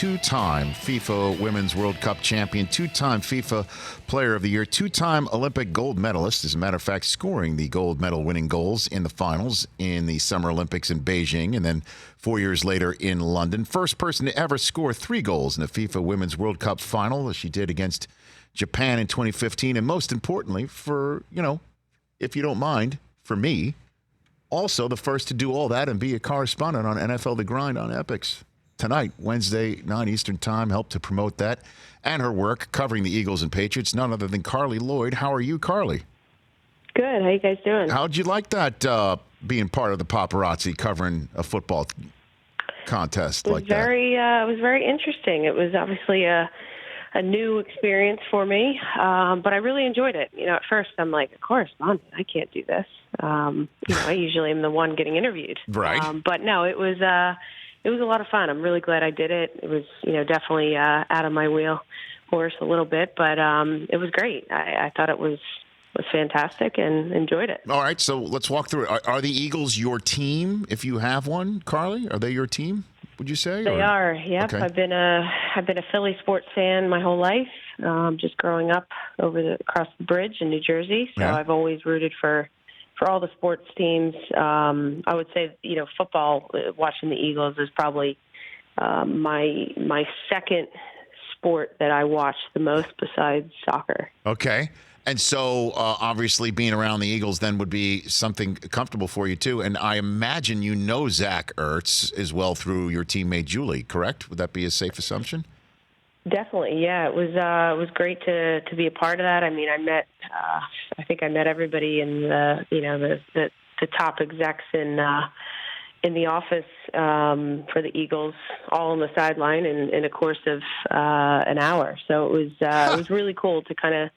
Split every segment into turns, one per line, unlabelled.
two-time FIFA Women's World Cup champion, two-time FIFA Player of the Year, two-time Olympic gold medalist, as a matter of fact, scoring the gold medal winning goals in the finals in the Summer Olympics in Beijing and then 4 years later in London. First person to ever score 3 goals in the FIFA Women's World Cup final, as she did against Japan in 2015. And most importantly, for, if you don't mind, for me, also the first to do all that and be a correspondent on NFL The Grind on Epics. Tonight, Wednesday, 9 Eastern Time, helped to promote that and her work covering the Eagles and Patriots, none other than Carli Lloyd. How are you, Carli?
Good. How you guys doing?
How'd you like that, being part of the paparazzi covering a football contest like that?
It was very interesting. It was obviously a new experience for me, but I really enjoyed it. At first I'm like, a correspondent, I can't do this. I usually am the one getting interviewed.
Right.
But no, it was a lot of fun. I'm really glad I did it. It was, definitely out of my wheelhouse a little bit, but it was great. I thought it was fantastic and enjoyed it.
All right, so let's walk through it. Are the Eagles your team, if you have one, Carli? Are they your team, would you say?
They are, yep. Okay. I've been a Philly sports fan my whole life, just growing up across the bridge in New Jersey. So yeah. I've always rooted for all the sports teams. I would say, football, watching the Eagles is probably my second sport that I watch the most besides soccer.
Okay. And so, obviously, being around the Eagles then would be something comfortable for you, too. And I imagine you know Zach Ertz as well through your teammate Julie, correct? Would that be a safe assumption?
Definitely, yeah. It was great to be a part of that. I mean, I think I met everybody in the top execs in the office for the Eagles, all on the sideline in a course of an hour. So it was really cool to kind of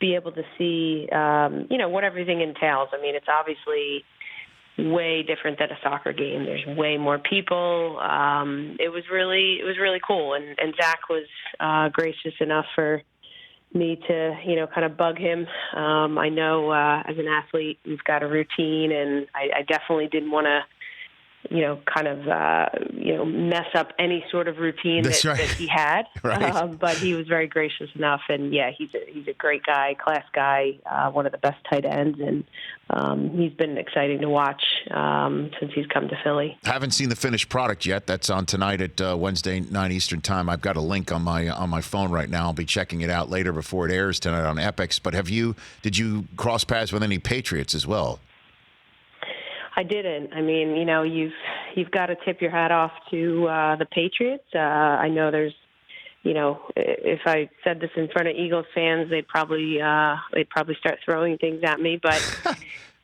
be able to see what everything entails. I mean, it's obviously way different than a soccer game. There's way more people. It was really cool. And Zach was gracious enough for me to, kind of bug him. I know as an athlete, you've got a routine, and I definitely didn't want to, mess up any sort of routine that he had.
Right.
But he was very gracious enough, and yeah, he's a great guy, class guy, one of the best tight ends, and he's been exciting to watch since he's come to Philly.
Haven't seen the finished product yet. That's on tonight at Wednesday, 9 Eastern Time. I've got a link on my phone right now. I'll be checking it out later before it airs tonight on Epics. But did you cross paths with any Patriots as well?
I didn't. I mean, you've got to tip your hat off to the Patriots. I know there's, if I said this in front of Eagles fans, they'd probably start throwing things at me. But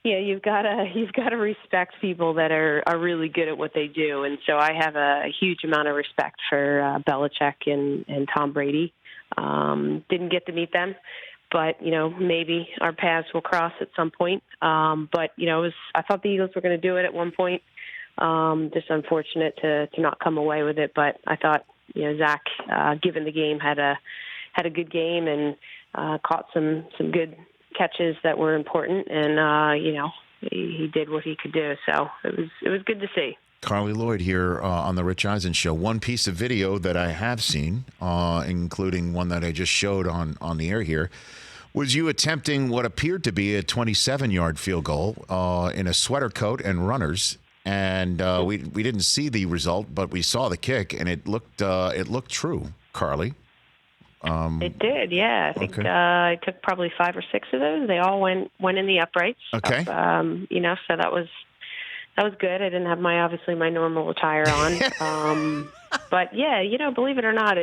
yeah, you've got to respect people that are really good at what they do. And so I have a huge amount of respect for Belichick and Tom Brady. Didn't get to meet them, but, maybe our paths will cross at some point. But, I thought the Eagles were going to do it at one point. Just unfortunate to not come away with it. But I thought, Zach, given the game, had a good game and caught some good catches that were important. And, he did what he could do. So it was good to see.
Carli Lloyd here on the Rich Eisen Show. One piece of video that I have seen, including one that I just showed on the air here, was you attempting what appeared to be a 27-yard field goal in a sweater coat and runners. And we didn't see the result, but we saw the kick, and it looked true, Carli.
It did, yeah. I think I took probably 5 or 6 of those. They all went in the uprights.
Okay.
So that was good. I didn't have my normal attire on. But yeah, believe it or not,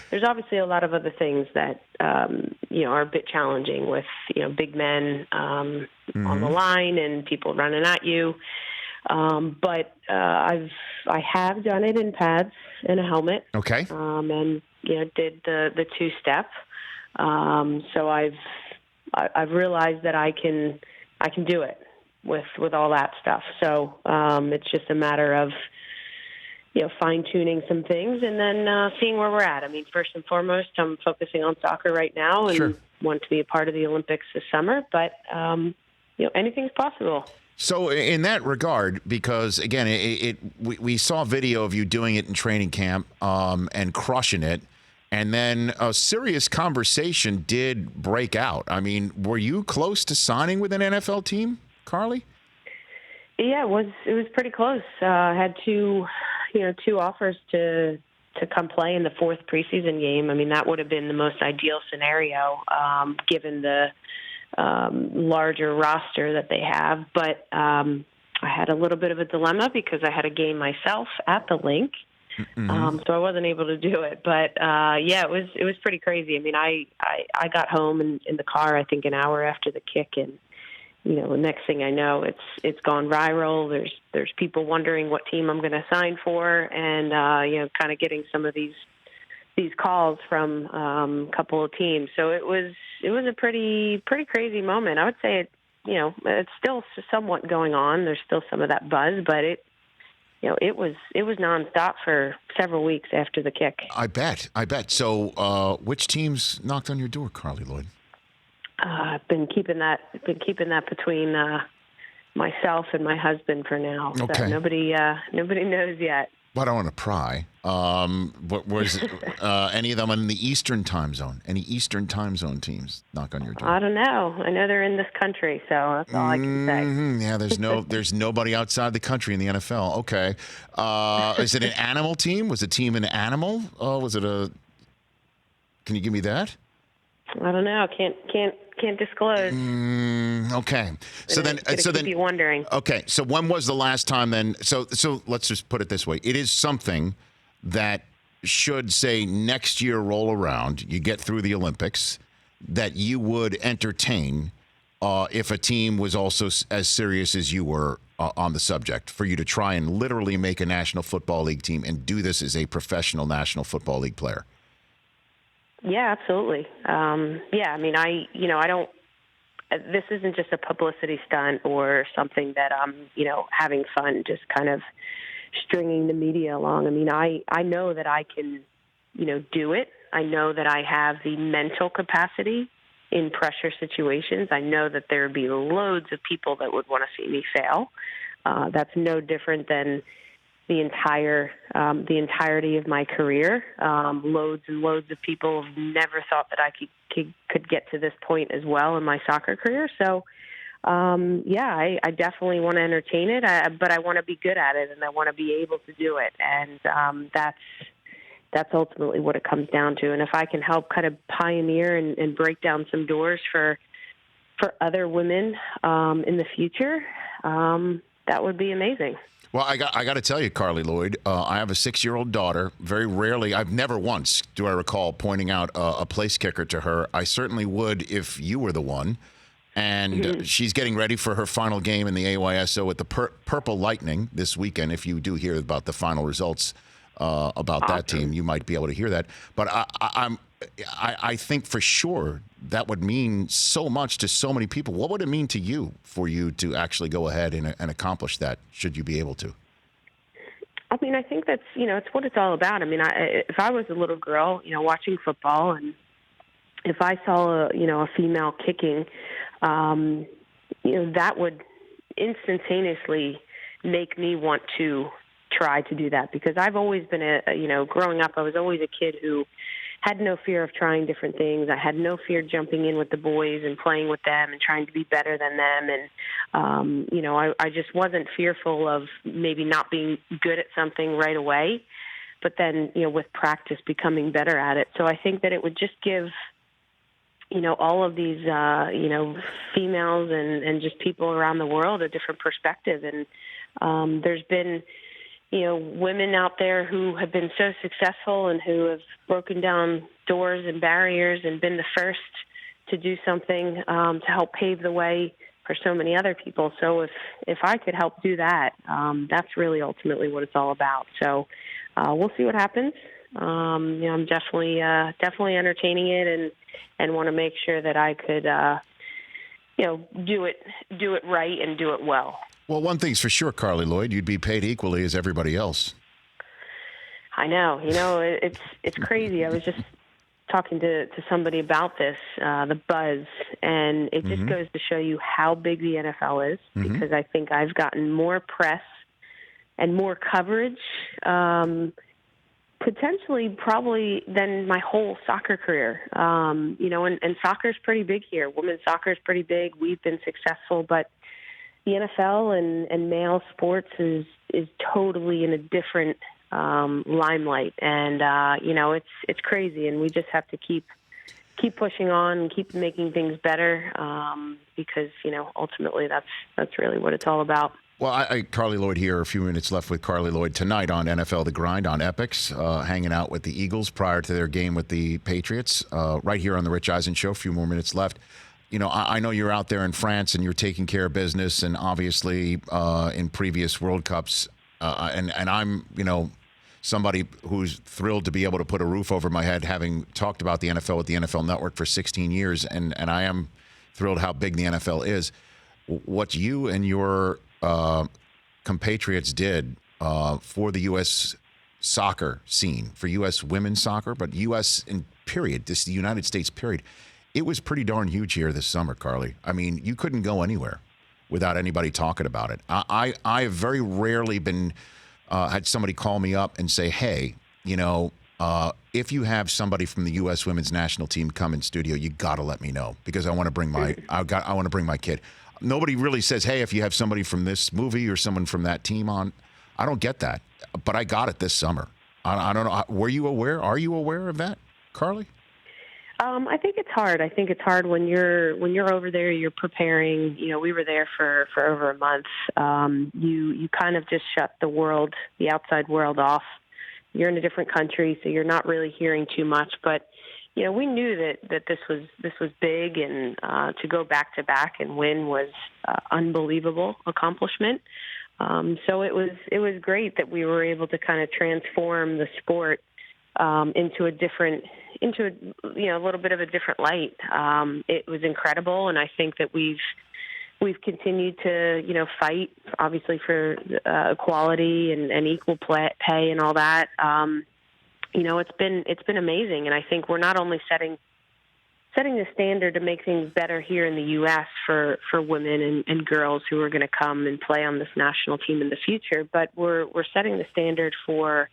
there's obviously a lot of other things that, are a bit challenging with, big men on the line and people running at you. But I have done it in pads and a helmet.
Okay.
And, did the 2-step. So I've realized that I can do it with all that stuff. So it's just a matter of, fine-tuning some things and then seeing where we're at. I mean, first and foremost, I'm focusing on soccer right now and want to be a part of the Olympics this summer. But, anything's possible.
So in that regard, because again, we saw video of you doing it in training camp and crushing it, and then a serious conversation did break out. I mean, were you close to signing with an NFL team, Carli?
Yeah, it was pretty close. I had two offers to come play in the fourth preseason game. I mean, that would have been the most ideal scenario, given the larger roster that they have. But I had a little bit of a dilemma because I had a game myself at the link, so I wasn't able to do it. But yeah, it was pretty crazy. I mean, I got home in the car, I think, an hour after the kick, and the next thing I know, it's gone viral. There's people wondering what team I'm going to sign for, and kind of getting some of these calls from a couple of teams. So it was a pretty crazy moment. I would say it's still somewhat going on. There's still some of that buzz, but it was nonstop for several weeks after the kick.
I bet. So which teams knocked on your door, Carli Lloyd?
I've been keeping that between myself and my husband for now.
Okay.
So nobody knows yet.
Well, I don't want to pry. What was any of them in the Eastern time zone? Any Eastern time zone teams knock on your door?
I don't know. I know they're in this country, so that's all I can say.
Yeah, there's nobody outside the country in the NFL. Okay. Is it an animal team? Was the team an animal? Was it a? Can you give me that?
I don't know. Can't disclose.
Okay. So then
keep you wondering.
Okay. So when was the last time then? So let's just put it this way. It is something that should, say, next year roll around, you get through the Olympics, that you would entertain if a team was also as serious as you were on the subject, for you to try and literally make a National Football League team and do this as a professional National Football League player.
Yeah, absolutely. Yeah, I mean, I don't. This isn't just a publicity stunt or something that I'm, having fun, just kind of stringing the media along. I mean, I know that I can, do it. I know that I have the mental capacity in pressure situations. I know that there would be loads of people that would want to see me fail. That's no different than the entirety of my career. Loads and loads of people have never thought that I could get to this point as well in my soccer career. So, I definitely want to entertain it, but I want to be good at it, and I want to be able to do it. And that's ultimately what it comes down to. And if I can help kind of pioneer and break down some doors for other women in the future, that would be amazing.
Well, I got to tell you, Carli Lloyd, I have a 6-year-old daughter. Very rarely, I've never once, do I recall, pointing out a place kicker to her. I certainly would if you were the one. And she's getting ready for her final game in the AYSO with the Purple Lightning this weekend. If you do hear about the final results about that team, you might be able to hear that. But I think for sure that would mean so much to so many people. What would it mean to you for you to actually go ahead and accomplish that, should you be able to?
I mean, I think that's, it's what it's all about. I mean, if I was a little girl, watching football, and if I saw a female kicking, that would instantaneously make me want to try to do that, because I've always been growing up, I was always a kid who had no fear of trying different things. I had no fear jumping in with the boys and playing with them and trying to be better than them. And, I just wasn't fearful of maybe not being good at something right away, but then, with practice becoming better at it. So I think that it would just give, all of these, females and just people around the world a different perspective. And there's been, women out there who have been so successful and who have broken down doors and barriers and been the first to do something to help pave the way for so many other people. So if I could help do that, that's really ultimately what it's all about. So we'll see what happens. I'm definitely entertaining it and want to make sure that I could, do it right and do it well.
Well, one thing's for sure, Carli Lloyd, you'd be paid equally as everybody else.
I know. It's crazy. I was just talking to somebody about this, the buzz, and it just goes to show you how big the NFL is, because I think I've gotten more press and more coverage, potentially probably than my whole soccer career. And soccer's pretty big here. Women's soccer is pretty big. We've been successful, but the NFL and male sports is totally in a different limelight, and it's crazy, and we just have to keep pushing on and keep making things better, because ultimately that's really what it's all about.
Well, Carli Lloyd here. A few minutes left with Carli Lloyd tonight on NFL The Grind on Epix, hanging out with the Eagles prior to their game with the Patriots, right here on the Rich Eisen Show. A few more minutes left. I know you're out there in France and you're taking care of business, and obviously in previous World Cups, and I'm somebody who's thrilled to be able to put a roof over my head, having talked about the NFL with the NFL Network for 16 years, and I am thrilled how big the NFL is. What you and your compatriots did for the U.S. soccer scene, for U.S. women's soccer, but U.S. in period, the United States period, it was pretty darn huge here this summer, Carli. I mean, you couldn't go anywhere without anybody talking about it. I have very rarely been had somebody call me up and say, hey, if you have somebody from the U.S. women's national team come in studio, you got to let me know, because I want to bring my kid. Nobody really says, hey, if you have somebody from this movie or someone from that team on. I don't get that, but I got it this summer. I don't know. Were you aware? Are you aware of that, Carli?
I think it's hard. I think it's hard when you're over there, you're preparing. We were there for over a month. You kind of just shut the outside world off. You're in a different country, so you're not really hearing too much. But we knew that this was big, and to go back to back and win was unbelievable accomplishment. So it was great that we were able to kind of transform the sport into a little bit of a different light. It was incredible, and I think that we've continued to fight, obviously, for equality and equal pay and all that. It's been amazing, and I think we're not only setting the standard to make things better here in the U.S. for women and girls who are going to come and play on this national team in the future, but we're setting the standard for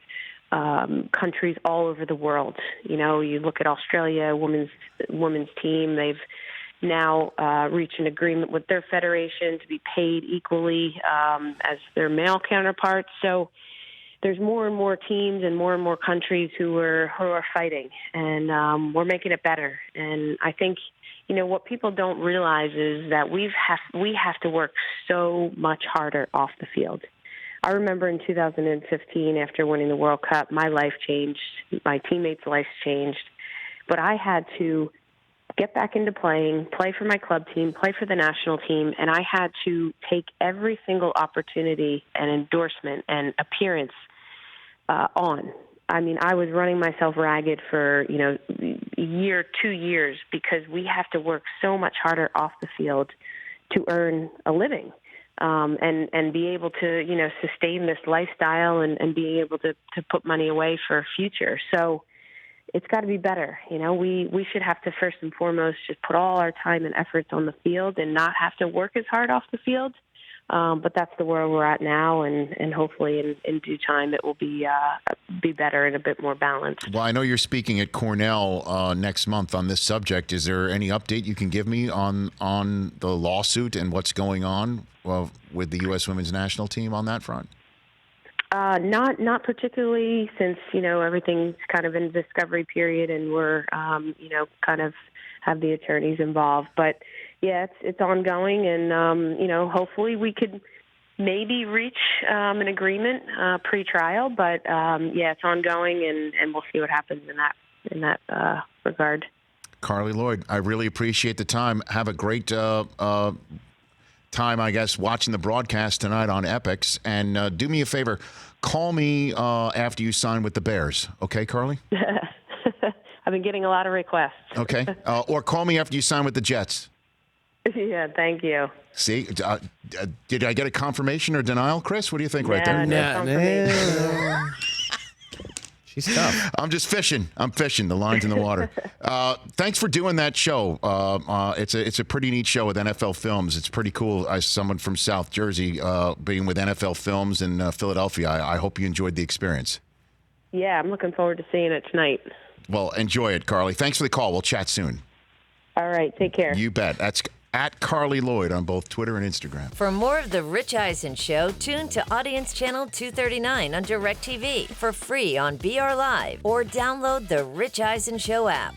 countries all over the world. You look at Australia, women's team, they've now reached an agreement with their federation to be paid equally as their male counterparts. So there's more and more teams and more countries who are fighting, and we're making it better. And I think what people don't realize is that we have to work so much harder off the field. I remember in 2015, after winning the World Cup, my life changed, my teammates' lives changed, but I had to get back into playing, play for my club team, play for the national team, and I had to take every single opportunity and endorsement and appearance on. I mean, I was running myself ragged for, a year, 2 years, because we have to work so much harder off the field to earn a living. And be able to, sustain this lifestyle and being able to put money away for a future. So it's got to be better. We should have to first and foremost just put all our time and efforts on the field and not have to work as hard off the field. But that's the world we're at now, and hopefully in due time it will be better and a bit more balanced.
Well, I know you're speaking at Cornell next month on this subject. Is there any update you can give me on the lawsuit and what's going on with the U.S. women's national team on that front?
Not particularly, since everything's kind of in discovery period, and we're kind of have the attorneys involved. But yeah, it's ongoing, and hopefully we could maybe reach an agreement pre-trial. But it's ongoing, and we'll see what happens in that regard.
Carli Lloyd, I really appreciate the time. Have a great time, I guess, watching the broadcast tonight on Epix. And do me a favor, call me after you sign with the Bears. Okay, Carli?
I've been getting a lot of requests.
Okay. Or call me after you sign with the Jets.
Yeah, thank you.
See, did I get a confirmation or denial, Chris? What do you think right there?
No confirmation.
She's tough.
I'm just fishing. I'm fishing. The line's in the water. Thanks for doing that show. It's a pretty neat show with NFL Films. It's pretty cool. As someone from South Jersey, being with NFL Films in Philadelphia, I hope you enjoyed the experience.
Yeah, I'm looking forward to seeing it tonight.
Well, enjoy it, Carli. Thanks for the call. We'll chat soon.
All right, take care.
You bet. That's at Carli Lloyd on both Twitter and Instagram.
For more of The Rich Eisen Show, tune to Audience Channel 239 on DirecTV for free on BR Live or download the Rich Eisen Show app.